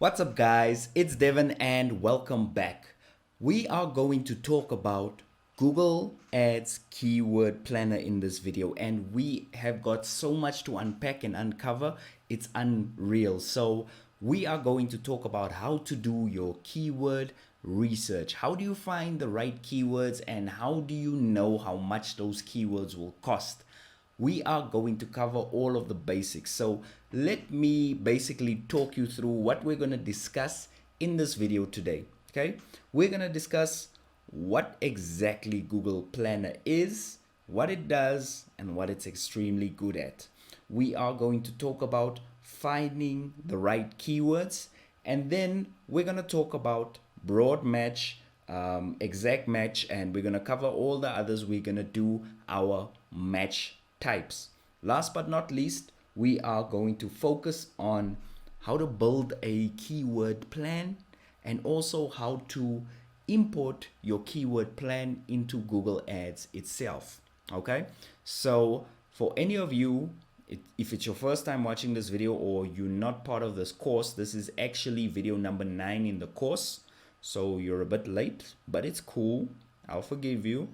What's up guys, it's Devin and welcome back. We are going to talk about Google Ads Keyword Planner in this video, and we have got so much to unpack and uncover, it's unreal. So we are going to talk about how to do your keyword research. How do you find the right keywords and how do you know how much those keywords will cost? We are going to cover all of the basics. So let me basically talk you through what we're going to discuss in this video today. Okay, we're going to discuss what exactly Google Planner is, what it does, and what it's extremely good at. We are going to talk about finding the right keywords, and then we're going to talk about broad match, exact match, and we're going to cover all the others. We're going to do our match types. Last but not least, we are going to focus on how to build a keyword plan and also how to import your keyword plan into Google Ads itself. Okay, so for any of you, if it's your first time watching this video or you're not part of this course, this is actually video number 9 in the course. So you're a bit late, but it's cool. I'll forgive you.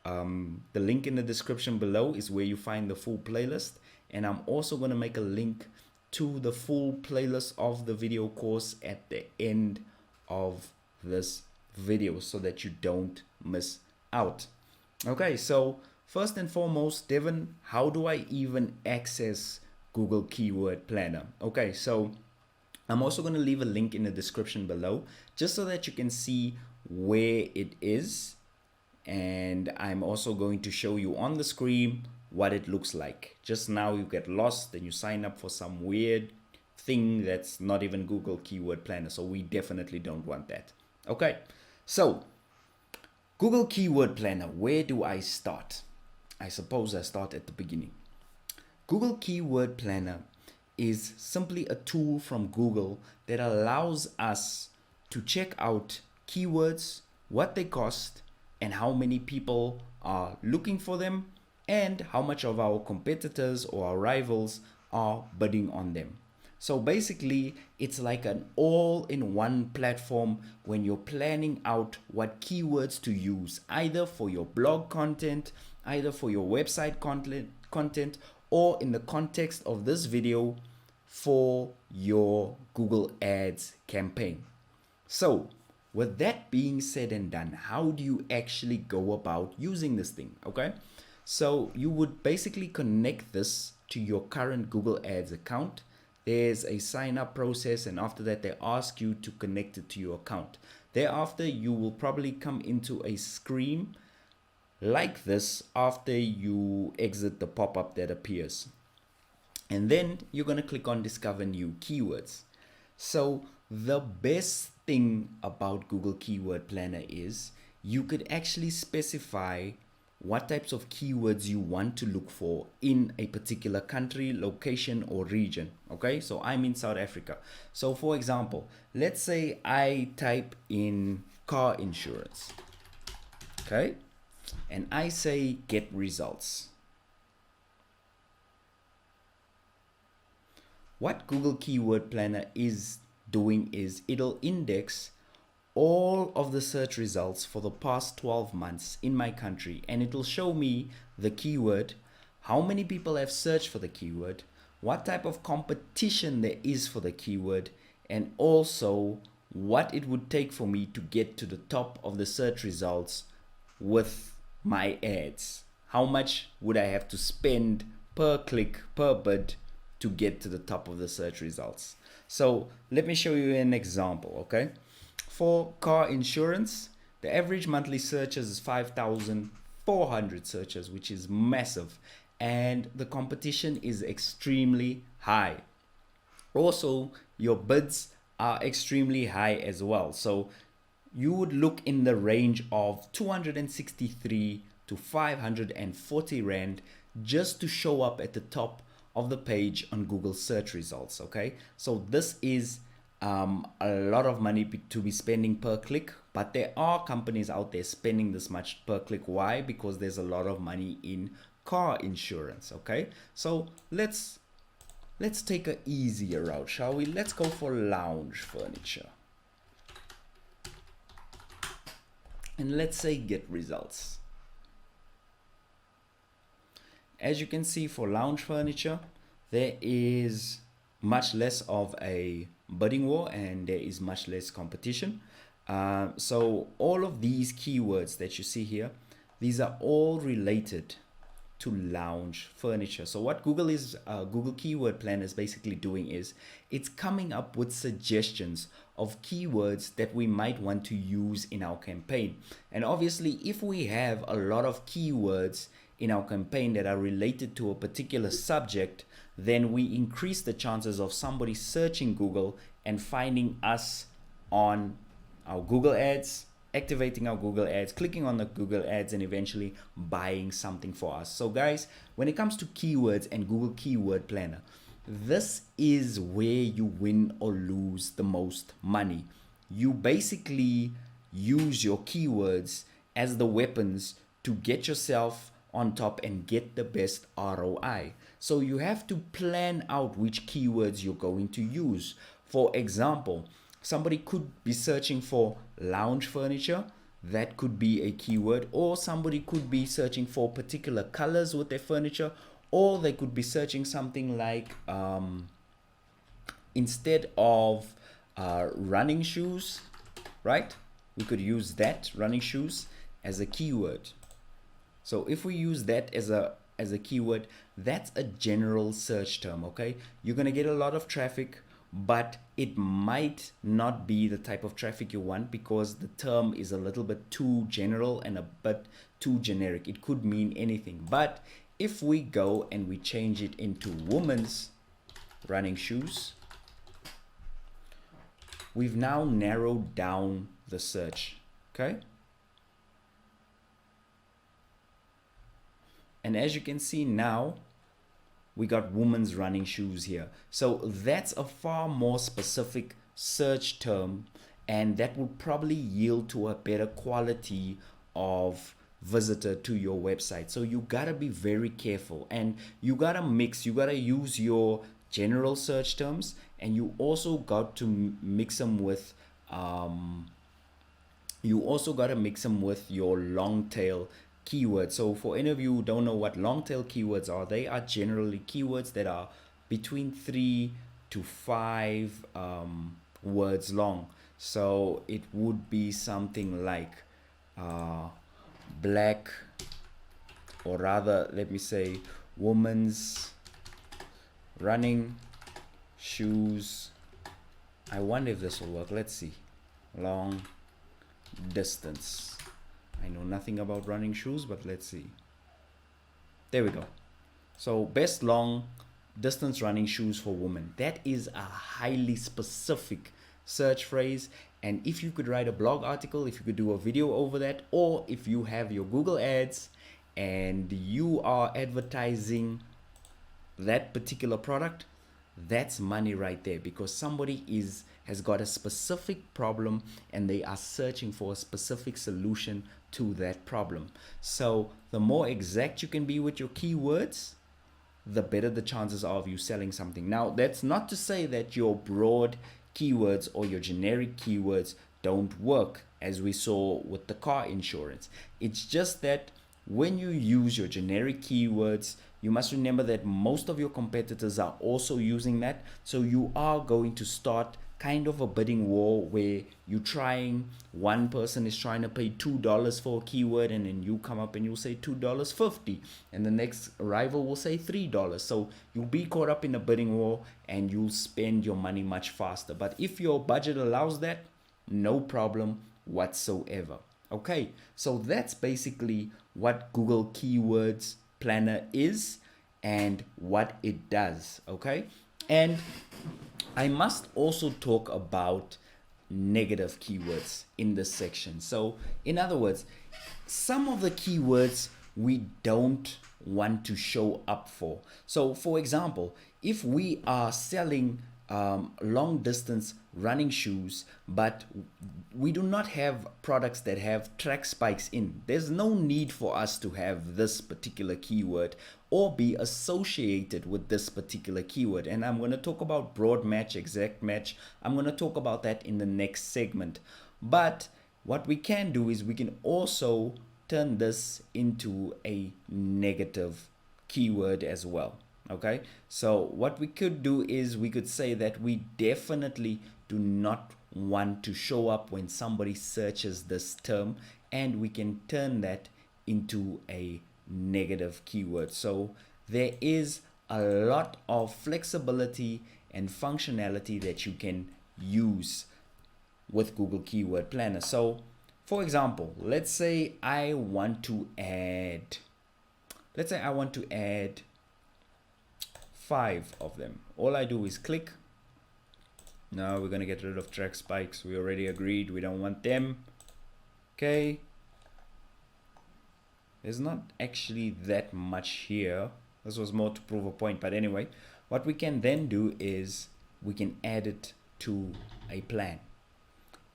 The link in the description below is where you find the full playlist, and I'm also going to make a link to the full playlist of the video course at the end of this video so that you don't miss out. Okay, so first and foremost, Devin, how do I even access Google Keyword Planner? Okay, so I'm also going to leave a link in the description below just so that you can see where it is. And I'm also going to show you on the screen what it looks like. Just now you get lost and you sign up for some weird thing that's not even Google Keyword Planner. So we definitely don't want that. Okay, so Google Keyword Planner, where do I start? I suppose I start at the beginning. Google Keyword Planner is simply a tool from Google that allows us to check out keywords, what they cost, and how many people are looking for them, and how much of our competitors or our rivals are bidding on them. So basically, it's like an all-in-one platform when you're planning out what keywords to use, either for your blog content, either for your website content, or in the context of this video, for your Google Ads campaign. So with that being said and done, how do you actually go about using this thing? Okay, so you would basically connect this to your current Google Ads account. There's a sign up process, and after that they ask you to connect it to your account. Thereafter, you will probably come into a screen like this after you exit the pop-up that appears. And then you're going to click on discover new keywords. So the best thing about Google Keyword Planner is you could actually specify what types of keywords you want to look for in a particular country, location, or region. Okay, so I'm in South Africa. So for example, let's say I type in car insurance. Okay, and I say get results. What Google Keyword Planner is doing is it'll index all of the search results for the past 12 months in my country, and it'll show me the keyword, how many people have searched for the keyword, what type of competition there is for the keyword, and also what it would take for me to get to the top of the search results with my ads. How much would I have to spend per click, per bid, to get to the top of the search results? So let me show you an example. Okay, for car insurance, the average monthly searches is 5,400 searches, which is massive, and the competition is extremely high. Also, your bids are extremely high as well. So you would look in the range of 263 to 540 Rand just to show up at the top of the page on Google search results. Okay, so this is a lot of money to be spending per click, but there are companies out there spending this much per click. Why? Because there's a lot of money in car insurance. Okay, so let's let's take an easier route, shall we? Let's go for lounge furniture. And let's say get results. As you can see, for lounge furniture, there is much less of a bidding war and there is much less competition. So all of these keywords that you see here, these are all related to lounge furniture. So what Google Keyword Planner is basically doing is it's coming up with suggestions of keywords that we might want to use in our campaign. And obviously, if we have a lot of keywords in our campaign that are related to a particular subject, then we increase the chances of somebody searching Google and finding us on our Google ads, activating our Google ads, clicking on the Google ads, and eventually buying something for us. So guys, when it comes to keywords and Google Keyword Planner, this is where you win or lose the most money. You basically use your keywords as the weapons to get yourself on top and get the best ROI. So you have to plan out which keywords you're going to use. For example, somebody could be searching for lounge furniture. That could be a keyword. Or somebody could be searching for particular colors with their furniture. Or they could be searching something like, instead of running shoes, right? We could use that, running shoes, as a keyword. So if we use that as a keyword, that's a general search term, okay? You're gonna get a lot of traffic, but it might not be the type of traffic you want because the term is a little bit too general and a bit too generic. It could mean anything. But if we go and we change it into women's running shoes, we've now narrowed down the search, okay? And as you can see now, we got women's running shoes here. So that's a far more specific search term, and that will probably yield to a better quality of visitor to your website. So you gotta be very careful, and you gotta mix, you gotta use your general search terms, and you also got to mix them with your long tail keywords. So for any of you who don't know what long tail keywords are, they are generally keywords that are between 3 to 5 words long. So it would be something like black, or rather, let me say, woman's running shoes. I wonder if this will work. Let's see. Long distance. I know nothing about running shoes, but let's see. There we go. So best long distance running shoes for women. That is a highly specific search phrase. And if you could write a blog article, if you could do a video over that, or if you have your Google ads and you are advertising that particular product, that's money right there, because somebody has got a specific problem and they are searching for a specific solution to that problem. So the more exact you can be with your keywords, the better the chances are of you selling something. Now, that's not to say that your broad keywords or your generic keywords don't work, as we saw with the car insurance. It's just that when you use your generic keywords, you must remember that most of your competitors are also using that. So you are going to start kind of a bidding war where one person is trying to pay $2 for a keyword, and then you come up and you'll say $2.50, and the next rival will say $3. So you'll be caught up in a bidding war and you'll spend your money much faster. But if your budget allows that, no problem whatsoever. Okay, so that's basically what Google Keywords Planner is and what it does. Okay, and I must also talk about negative keywords in this section. So in other words, some of the keywords we don't want to show up for. So for example, if we are selling long distance running shoes, but we do not have products that have track spikes in. There's no need for us to have this particular keyword or be associated with this particular keyword. And I'm going to talk about broad match, exact match. I'm going to talk about that in the next segment. But what we can do is we can also turn this into a negative keyword as well. Okay, so what we could do is we could say that we definitely do not want to show up when somebody searches this term, and we can turn that into a negative keyword. So there is a lot of flexibility and functionality that you can use with Google Keyword Planner. So for example, let's say I want to add 5 of them. All I do is click. Now we're gonna get rid of track spikes. We already agreed we don't want them. Okay, there's not actually that much here. This was more to prove a point, but anyway, what we can then do is we can add it to a plan.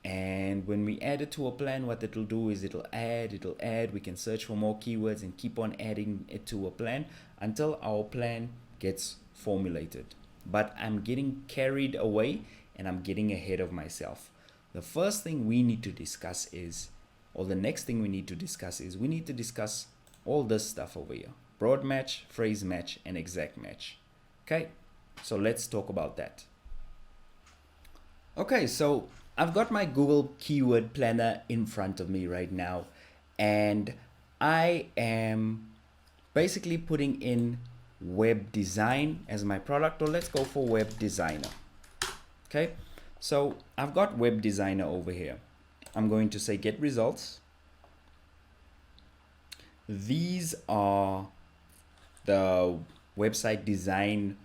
And when we add it to a plan, what it'll do is it'll add, we can search for more keywords and keep on adding it to a plan until our plan gets formulated. But I'm getting carried away and I'm getting ahead of myself. The first thing we need to discuss is, or the next thing we need to discuss is, we need to discuss all this stuff over here: broad match, phrase match, and exact match. Okay, so let's talk about that. Okay, so I've got my Google Keyword Planner in front of me right now, and I am basically putting in web design as my product, or let's go for web designer. Okay, so I've got web designer over here. I'm going to say get results. These are the website design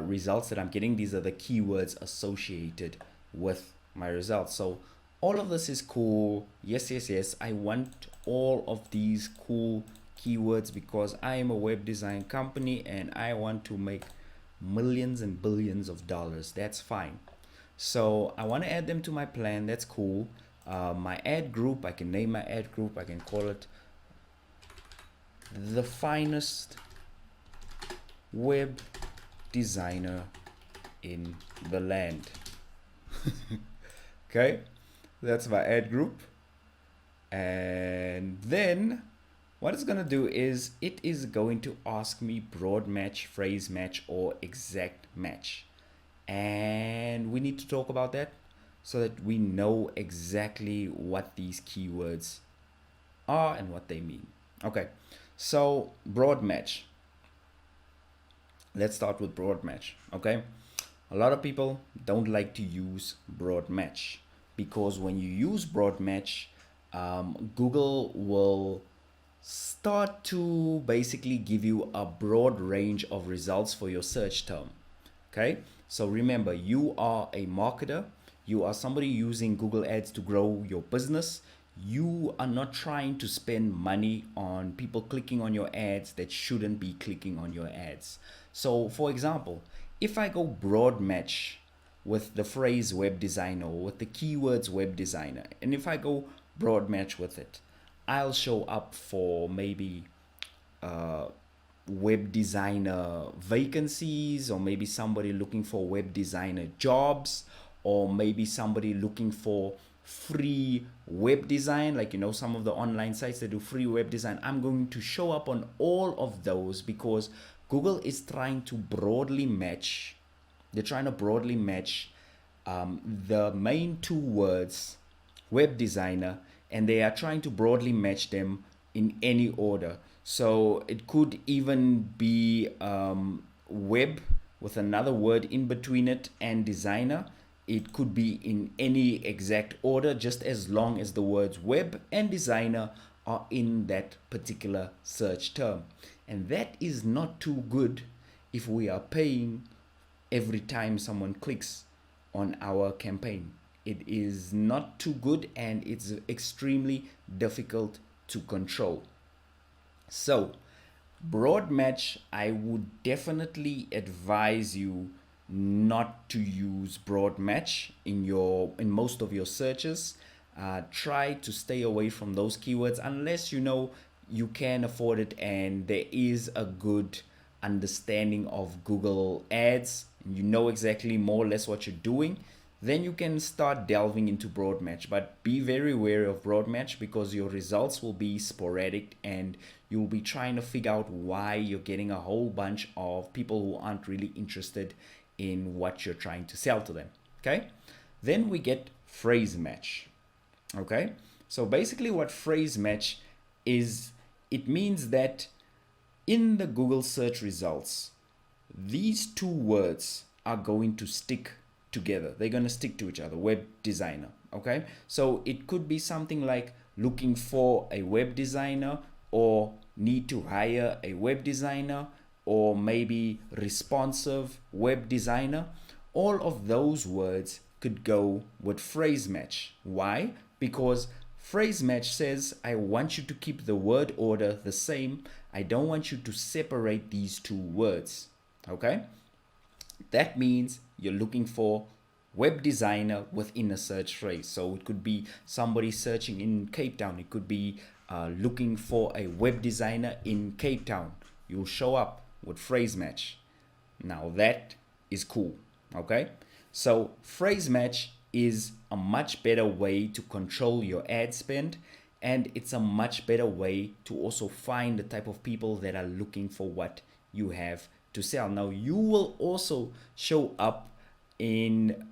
results that I'm getting. These are the keywords associated with my results. So all of this is cool. Yes, I want all of these cool keywords because I am a web design company and I want to make millions and billions of dollars. That's fine. So I want to add them to my plan. That's cool. My ad group, I can name my ad group. I can call it the finest web designer in the land. Okay, that's my ad group. And then what it's going to do is it is going to ask me broad match, phrase match, or exact match. And we need to talk about that so that we know exactly what these keywords are and what they mean. Okay, so broad match. Let's start with broad match. Okay, a lot of people don't like to use broad match because when you use broad match, Google will start to basically give you a broad range of results for your search term. Okay, so remember, you are a marketer, you are somebody using Google Ads to grow your business. You are not trying to spend money on people clicking on your ads that shouldn't be clicking on your ads. So for example, if I go broad match with the phrase web designer or with the keywords web designer, and if I go broad match with it, I'll show up for maybe web designer vacancies, or maybe somebody looking for web designer jobs, or maybe somebody looking for free web design, like, you know, some of the online sites that do free web design. I'm going to show up on all of those because Google is trying to broadly match. They're trying to broadly match the main two words, web designer, and they are trying to broadly match them in any order. So it could even be web with another word in between it and designer. It could be in any exact order, just as long as the words web and designer are in that particular search term. And that is not too good if we are paying every time someone clicks on our campaign. It is not too good, and it's extremely difficult to control. So broad match, I would definitely advise you not to use broad match in most of your searches. Try to stay away from those keywords unless you know you can afford it and there is a good understanding of Google Ads. You know exactly more or less what you're doing. Then you can start delving into broad match, but be very wary of broad match because your results will be sporadic and you'll be trying to figure out why you're getting a whole bunch of people who aren't really interested in what you're trying to sell to them. Okay, then we get phrase match. Okay, so basically what phrase match is, it means that in the Google search results, these two words are going to stick together. They're going to stick to each other. Web designer. Okay, so it could be something like looking for a web designer, or need to hire a web designer, or maybe responsive web designer. All of those words could go with phrase match. Why? Because phrase match says, I want you to keep the word order the same. I don't want you to separate these two words. Okay? That means you're looking for web designer within a search phrase. So it could be somebody searching in Cape Town. It could be looking for a web designer in Cape Town. You'll show up with phrase match. Now that is cool. Okay? So phrase match is a much better way to control your ad spend, and it's a much better way to also find the type of people that are looking for what you have to sell. Now you will also show up in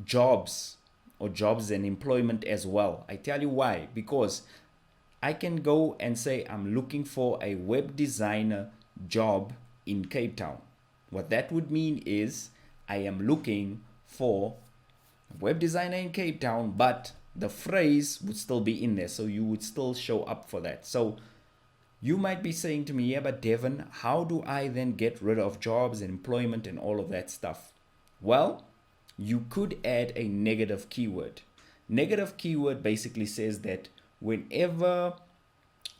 jobs and employment as well. I tell you why. Because I can go and say I'm looking for a web designer job in Cape Town. What that would mean is I am looking for a web designer in Cape Town, but the phrase would still be in there, so you would still show up for that. So you might be saying to me, yeah, but Devin, how do I then get rid of jobs and employment and all of that stuff? Well, you could add a negative keyword. Negative keyword basically says that whenever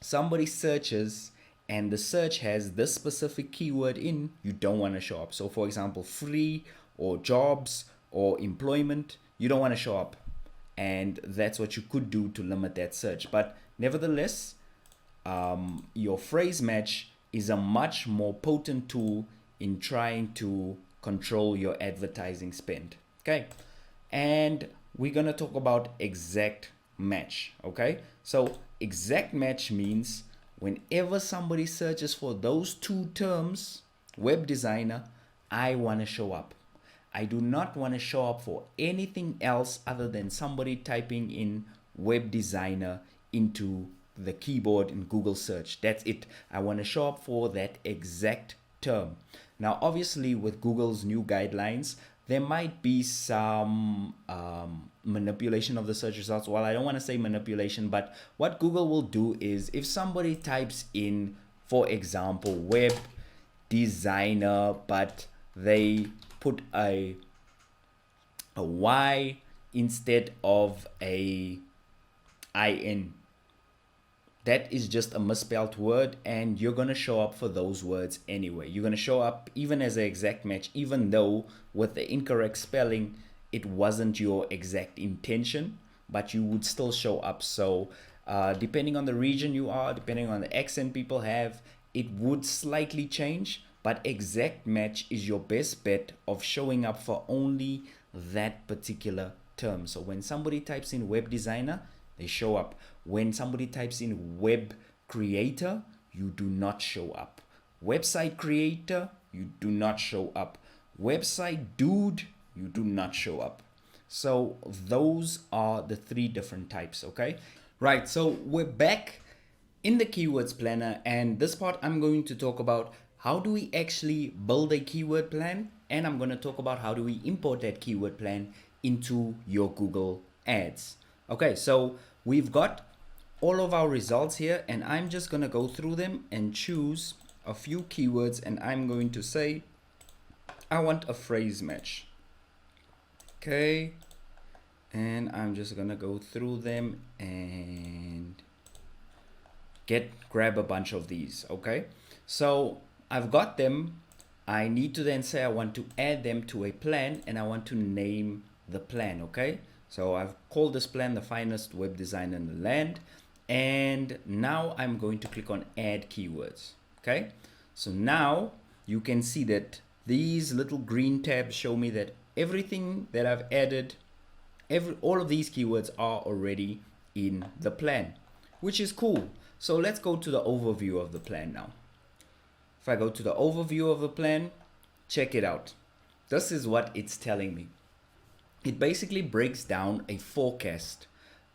somebody searches and the search has this specific keyword in, you don't want to show up. So for example, free or jobs or employment, you don't want to show up. And that's what you could do to limit that search. But nevertheless, your phrase match is a much more potent tool in trying to control your advertising spend. Okay, and we're gonna talk about exact match. Okay, so exact match means whenever somebody searches for those two terms, web designer, I want to show up. I do not want to show up for anything else other than somebody typing in web designer into the keyboard in Google search. That's it. I want to show up for that exact term. Now, obviously, with Google's new guidelines, there might be some manipulation of the search results. Well, I don't want to say manipulation, but what Google will do is if somebody types in, for example, web designer, but they put a Y instead of a IN, that is just a misspelled word, and you're going to show up for those words anyway. You're going to show up even as an exact match, even though with the incorrect spelling, it wasn't your exact intention, but you would still show up. So depending on the region you are, depending on the accent people have, it would slightly change, but exact match is your best bet of showing up for only that particular term. So when somebody types in web designer, they show up. When somebody types in web creator, you do not show up. Website creator, you do not show up. Website dude, you do not show up. So those are the three different types, okay? Right, so we're back in the keywords planner, and this part I'm going to talk about how do we actually build a keyword plan, and I'm going to talk about how do we import that keyword plan into your Google Ads. Okay, so we've got all of our results here, and I'm just going to go through them and choose a few keywords, and I'm going to say I want a phrase match. Okay, and I'm just going to go through them and grab a bunch of these. Okay, so I've got them. I need to then say I want to add them to a plan and I want to name the plan, okay? So I've called this plan the finest web design in the land. And now I'm going to click on add keywords, okay? So now you can see that these little green tabs show me that everything that I've added, all of these keywords are already in the plan, which is cool. So let's go to the overview of the plan now. If I go to the overview of the plan, check it out. This is what it's telling me. It basically breaks down a forecast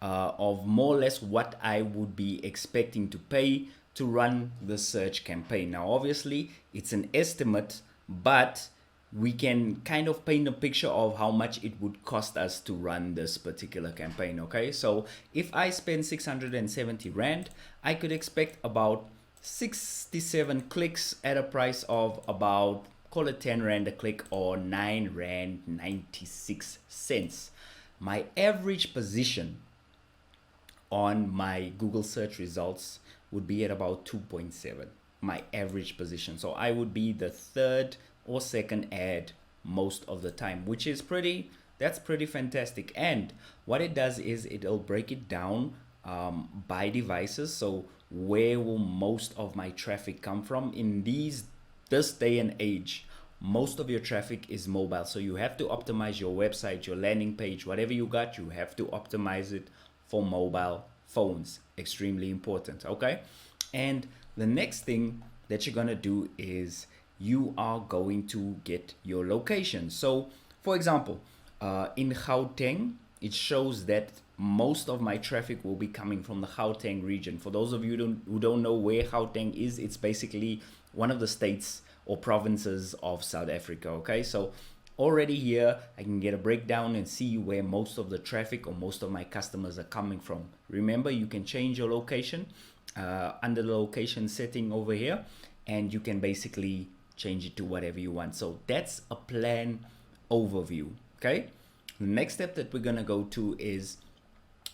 of more or less what I would be expecting to pay to run the search campaign. Now, obviously, it's an estimate, but we can kind of paint a picture of how much it would cost us to run this particular campaign, okay? So if I spend 670 Rand, I could expect about 67 clicks at a price of about, call it 10 Rand a click or 9 Rand 96 cents. My average position on my Google search results would be at about 2.7, my average position. So I would be the third or second ad most of the time, which is that's pretty fantastic. And what it does is it'll break it down by devices. So where will most of my traffic come from in this day and age? Most of your traffic is mobile, so you have to optimize your website, your landing page, whatever you got, you have to optimize it for mobile phones. Extremely important, okay? And the next thing that you're gonna do is you are going to get your location. So for example, in Gauteng, it shows that most of my traffic will be coming from the Gauteng region. For those of you who don't know where Gauteng is, it's basically one of the states or provinces of South Africa, okay? So already here, I can get a breakdown and see where most of the traffic or most of my customers are coming from. Remember, you can change your location under the location setting over here, and you can basically change it to whatever you want. So that's a plan overview, okay? The next step that we're gonna go to is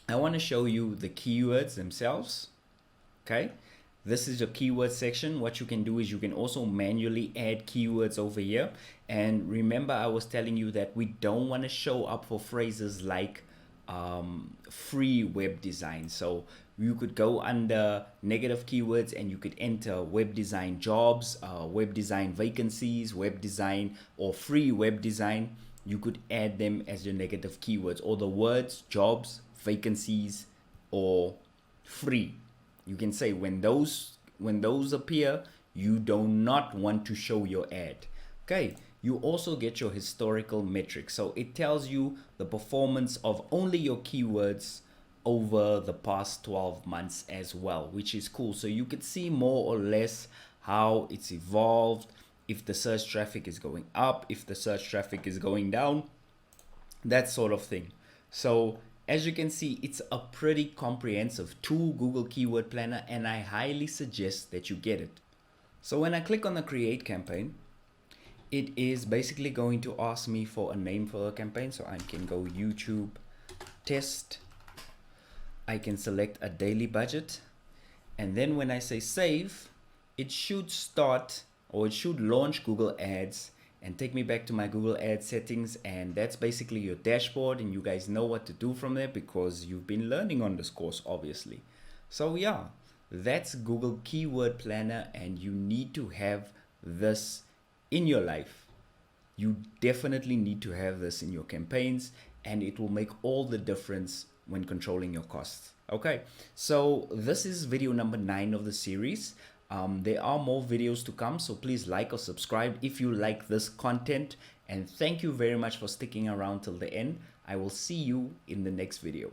I wanna show you the keywords themselves, okay? This is your keyword section. What you can do is you can also manually add keywords over here. And remember, I was telling you that we don't want to show up for phrases like free web design. So you could go under negative keywords and you could enter web design jobs, web design vacancies, web design, or free web design. You could add them as your negative keywords, or the words jobs, vacancies, or free. You can say when those appear, you do not want to show your ad. Okay. You also get your historical metrics. So it tells you the performance of only your keywords over the past 12 months as well, which is cool. So you could see more or less how it's evolved, if the search traffic is going up, if the search traffic is going down, that sort of thing. So as you can see, it's a pretty comprehensive tool, Google Keyword Planner, and I highly suggest that you get it. So when I click on the create campaign, it is basically going to ask me for a name for the campaign. So I can go YouTube test. I can select a daily budget. And then when I say save, it should start, or it should launch Google Ads and take me back to my Google Ads settings. And that's basically your dashboard, and you guys know what to do from there because you've been learning on this course, obviously. So yeah, that's Google Keyword Planner, and you need to have this in your life. You definitely need to have this in your campaigns, and it will make all the difference when controlling your costs. Okay, so this is video number 9 of the series. There are more videos to come, so please like or subscribe if you like this content, and thank you very much for sticking around till the end. I will see you in the next video.